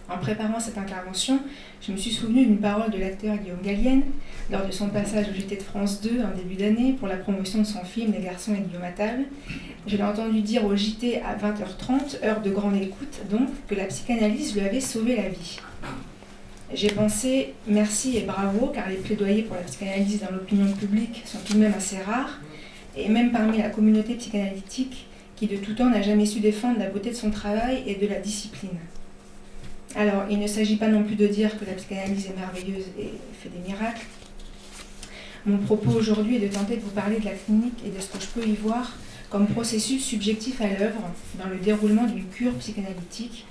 En préparant cette intervention, je me suis souvenu d'une parole de l'acteur Guillaume Gallienne lors de son passage au JT de France 2 en début d'année pour la promotion de son film Les garçons et Guillaume à table. Je l'ai entendu dire au JT à 20h30, heure de grande écoute donc, que la psychanalyse lui avait sauvé la vie. J'ai pensé merci et bravo, car les plaidoyers pour la psychanalyse dans l'opinion publique sont tout de même assez rares, et même parmi la communauté psychanalytique qui de tout temps n'a jamais su défendre la beauté de son travail et de la discipline. Alors, il ne s'agit pas non plus de dire que la psychanalyse est merveilleuse et fait des miracles. Mon propos aujourd'hui est de tenter de vous parler de la clinique et de ce que je peux y voir comme processus subjectif à l'œuvre dans le déroulement d'une cure psychanalytique,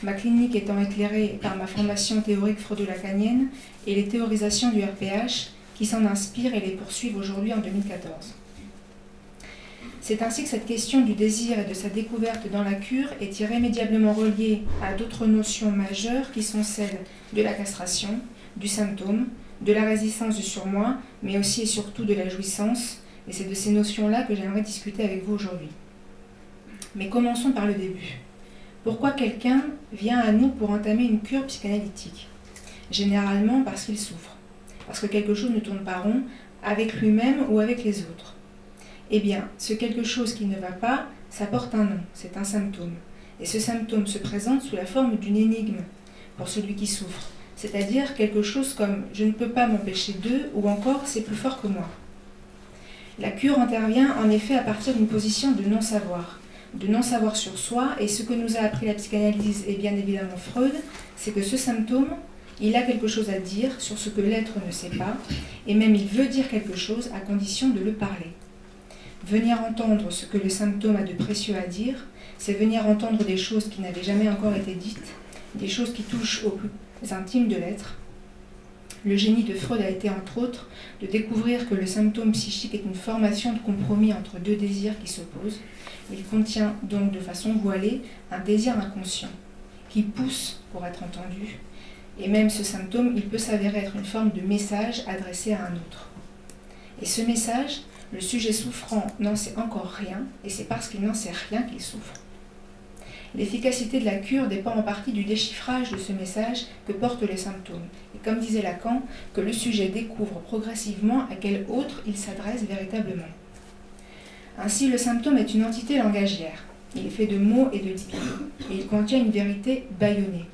ma clinique étant éclairée par ma formation théorique freudo-lacanienne et les théorisations du RPH qui s'en inspirent et les poursuivent aujourd'hui en 2014. C'est ainsi que cette question du désir et de sa découverte dans la cure est irrémédiablement reliée à d'autres notions majeures qui sont celles de la castration, du symptôme, de la résistance du surmoi, mais aussi et surtout de la jouissance, et c'est de ces notions-là que j'aimerais discuter avec vous aujourd'hui. Mais commençons par le début. Pourquoi quelqu'un vient à nous pour entamer une cure psychanalytique ? Généralement parce qu'il souffre, parce que quelque chose ne tourne pas rond avec lui-même ou avec les autres. Eh bien, ce quelque chose qui ne va pas, ça porte un nom, c'est un symptôme. Et ce symptôme se présente sous la forme d'une énigme pour celui qui souffre, c'est-à-dire quelque chose comme « je ne peux pas m'empêcher de » ou encore « c'est plus fort que moi ». La cure intervient en effet à partir d'une position de non-savoir sur soi, et ce que nous a appris la psychanalyse et bien évidemment Freud, c'est que ce symptôme, il a quelque chose à dire sur ce que l'être ne sait pas, et même il veut dire quelque chose à condition de le parler. Venir entendre ce que le symptôme a de précieux à dire, c'est venir entendre des choses qui n'avaient jamais encore été dites, des choses qui touchent au plus intime de l'être. Le génie de Freud a été, entre autres, de découvrir que le symptôme psychique est une formation de compromis entre deux désirs qui s'opposent. Il contient donc de façon voilée un désir inconscient qui pousse pour être entendu, et même ce symptôme, il peut s'avérer être une forme de message adressé à un autre. Et ce message, le sujet souffrant n'en sait encore rien, et c'est parce qu'il n'en sait rien qu'il souffre. L'efficacité de la cure dépend en partie du déchiffrage de ce message que portent les symptômes, et comme disait Lacan, que le sujet découvre progressivement à quel autre il s'adresse véritablement. Ainsi, le symptôme est une entité langagière. Il est fait de mots et de liquides, et il contient une vérité bâillonnée.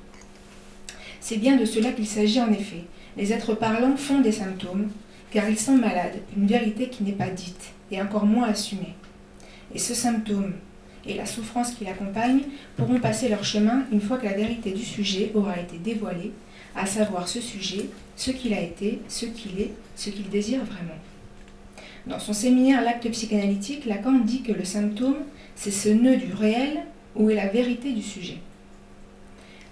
C'est bien de cela qu'il s'agit en effet. Les êtres parlants font des symptômes, car ils sont malades, une vérité qui n'est pas dite, et encore moins assumée. Et ce symptôme, et la souffrance qui l'accompagne, pourront passer leur chemin une fois que la vérité du sujet aura été dévoilée, à savoir ce sujet, ce qu'il a été, ce qu'il est, ce qu'il désire vraiment. Dans son séminaire L'acte psychanalytique, Lacan dit que le symptôme, c'est ce nœud du réel où est la vérité du sujet.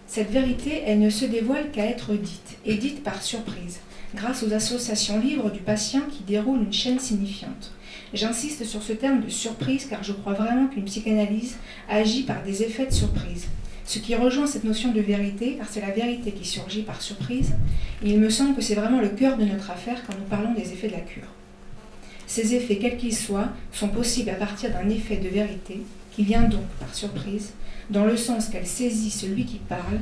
Cette vérité, elle ne se dévoile qu'à être dite, et dite par surprise, grâce aux associations libres du patient qui déroulent une chaîne signifiante. J'insiste sur ce terme de surprise car je crois vraiment qu'une psychanalyse agit par des effets de surprise. Ce qui rejoint cette notion de vérité, car c'est la vérité qui surgit par surprise, et il me semble que c'est vraiment le cœur de notre affaire quand nous parlons des effets de la cure. Ces effets, quels qu'ils soient, sont possibles à partir d'un effet de vérité, qui vient donc par surprise, dans le sens qu'elle saisit celui qui parle,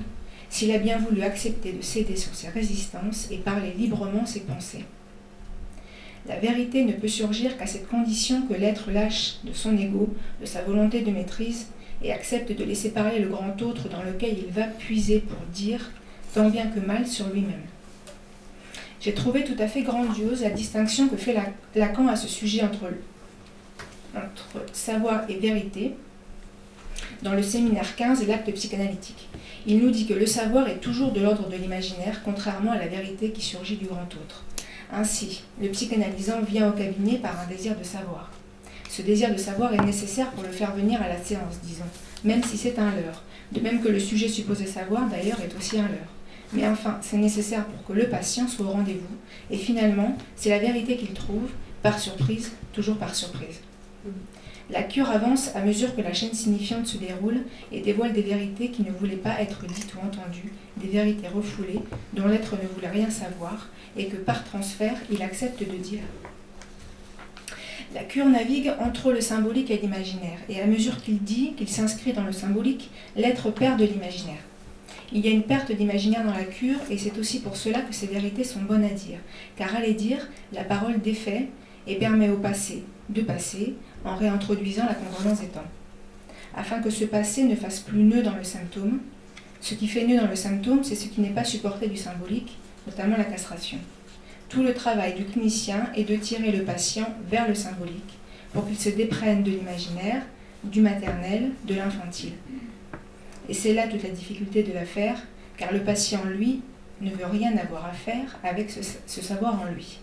s'il a bien voulu accepter de céder sur ses résistances et parler librement ses pensées. La vérité ne peut surgir qu'à cette condition que l'être lâche de son ego, de sa volonté de maîtrise, et accepte de laisser parler le grand autre dans lequel il va puiser pour dire, tant bien que mal, sur lui-même. J'ai trouvé tout à fait grandiose la distinction que fait Lacan à ce sujet entre savoir et vérité, dans le séminaire 15 et l'acte psychanalytique. Il nous dit que le savoir est toujours de l'ordre de l'imaginaire, contrairement à la vérité qui surgit du grand autre. Ainsi, le psychanalysant vient au cabinet par un désir de savoir. Ce désir de savoir est nécessaire pour le faire venir à la séance, disons, même si c'est un leurre, de même que le sujet supposé savoir, d'ailleurs, est aussi un leurre. Mais enfin, c'est nécessaire pour que le patient soit au rendez-vous, et finalement, c'est la vérité qu'il trouve, par surprise, toujours par surprise. La cure avance à mesure que la chaîne signifiante se déroule et dévoile des vérités qui ne voulaient pas être dites ou entendues, des vérités refoulées dont l'être ne voulait rien savoir et que par transfert il accepte de dire. La cure navigue entre le symbolique et l'imaginaire, et à mesure qu'il dit, qu'il s'inscrit dans le symbolique, l'être perd de l'imaginaire. Il y a une perte d'imaginaire dans la cure et c'est aussi pour cela que ces vérités sont bonnes à dire, car à les dire, la parole défait et permet au passé de passer en réintroduisant la congruence des temps. Afin que ce passé ne fasse plus nœud dans le symptôme, ce qui fait nœud dans le symptôme, c'est ce qui n'est pas supporté du symbolique, notamment la castration. Tout le travail du clinicien est de tirer le patient vers le symbolique pour qu'il se déprenne de l'imaginaire, du maternel, de l'infantile. Et c'est là toute la difficulté de l'affaire, car le patient, lui, ne veut rien avoir à faire avec ce savoir en lui.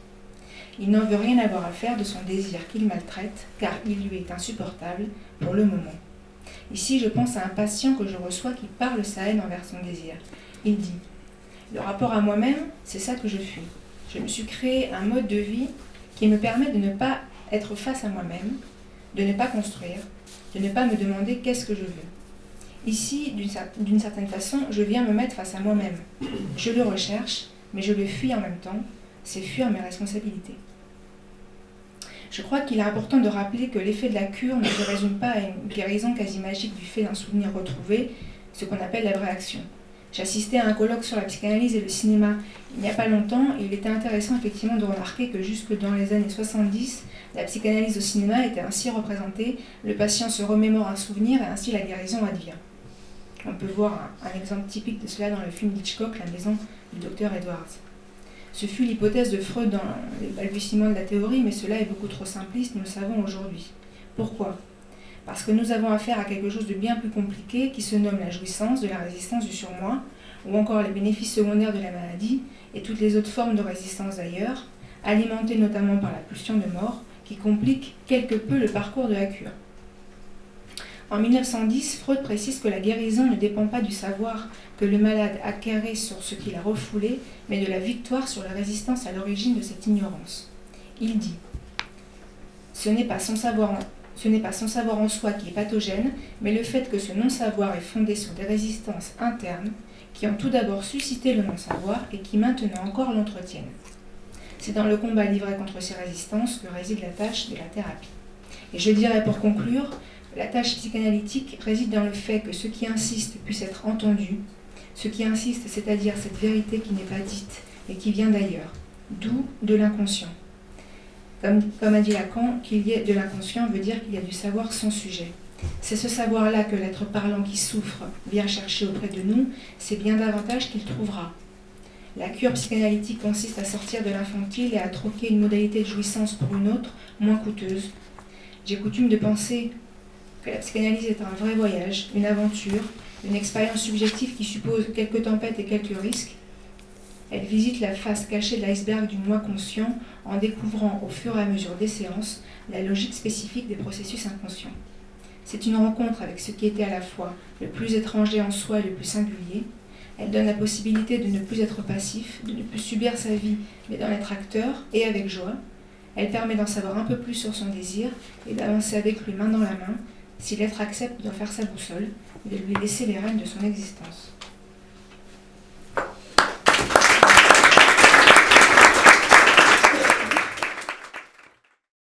Il n'en veut rien avoir à faire de son désir qu'il maltraite, car il lui est insupportable pour le moment. Ici, je pense à un patient que je reçois qui parle sa haine envers son désir. Il dit « Le rapport à moi-même, c'est ça que je fuis. Je me suis créé un mode de vie qui me permet de ne pas être face à moi-même, de ne pas construire, de ne pas me demander qu'est-ce que je veux. Ici, d'une certaine façon, je viens me mettre face à moi-même. Je le recherche, mais je le fuis en même temps. C'est fuir mes responsabilités. » Je crois qu'il est important de rappeler que l'effet de la cure ne se résume pas à une guérison quasi magique du fait d'un souvenir retrouvé, ce qu'on appelle la vraie action. J'assistais à un colloque sur la psychanalyse et le cinéma il n'y a pas longtemps et il était intéressant effectivement de remarquer que jusque dans les années 70, la psychanalyse au cinéma était ainsi représentée, le patient se remémore un souvenir et ainsi la guérison advient. On peut voir un exemple typique de cela dans le film d'Hitchcock, La maison du docteur Edwards. Ce fut l'hypothèse de Freud dans les balbutiements de la théorie, mais cela est beaucoup trop simpliste, nous le savons aujourd'hui. Pourquoi ? Parce que nous avons affaire à quelque chose de bien plus compliqué qui se nomme la jouissance de la résistance du surmoi, ou encore les bénéfices secondaires de la maladie et toutes les autres formes de résistance d'ailleurs, alimentées notamment par la pulsion de mort, qui compliquent quelque peu le parcours de la cure. En 1910, Freud précise que la guérison ne dépend pas du savoir que le malade acquérait sur ce qu'il a refoulé, mais de la victoire sur la résistance à l'origine de cette ignorance. Il dit « Ce n'est pas son savoir en soi qui est pathogène, mais le fait que ce non-savoir est fondé sur des résistances internes qui ont tout d'abord suscité le non-savoir et qui maintenant encore l'entretiennent. C'est dans le combat livré contre ces résistances que réside la tâche de la thérapie. Et je dirais pour conclure, la tâche psychanalytique réside dans le fait que ce qui insiste puisse être entendu, ce qui insiste, c'est-à-dire cette vérité qui n'est pas dite et qui vient d'ailleurs, d'où de l'inconscient. Comme a dit Lacan, qu'il y ait de l'inconscient veut dire qu'il y a du savoir sans sujet. C'est ce savoir-là que l'être parlant qui souffre vient chercher auprès de nous, c'est bien davantage qu'il trouvera. La cure psychanalytique consiste à sortir de l'infantile et à troquer une modalité de jouissance pour une autre, moins coûteuse. J'ai coutume de penser que la psychanalyse est un vrai voyage, une aventure, une expérience subjective qui suppose quelques tempêtes et quelques risques. Elle visite la face cachée de l'iceberg du moi conscient en découvrant au fur et à mesure des séances la logique spécifique des processus inconscients. C'est une rencontre avec ce qui était à la fois le plus étranger en soi et le plus singulier. Elle donne la possibilité de ne plus être passif, de ne plus subir sa vie, mais d'en être acteur et avec joie. Elle permet d'en savoir un peu plus sur son désir et d'avancer avec lui main dans la main, si l'être accepte d'en faire sa boussole et de lui laisser les rênes de son existence.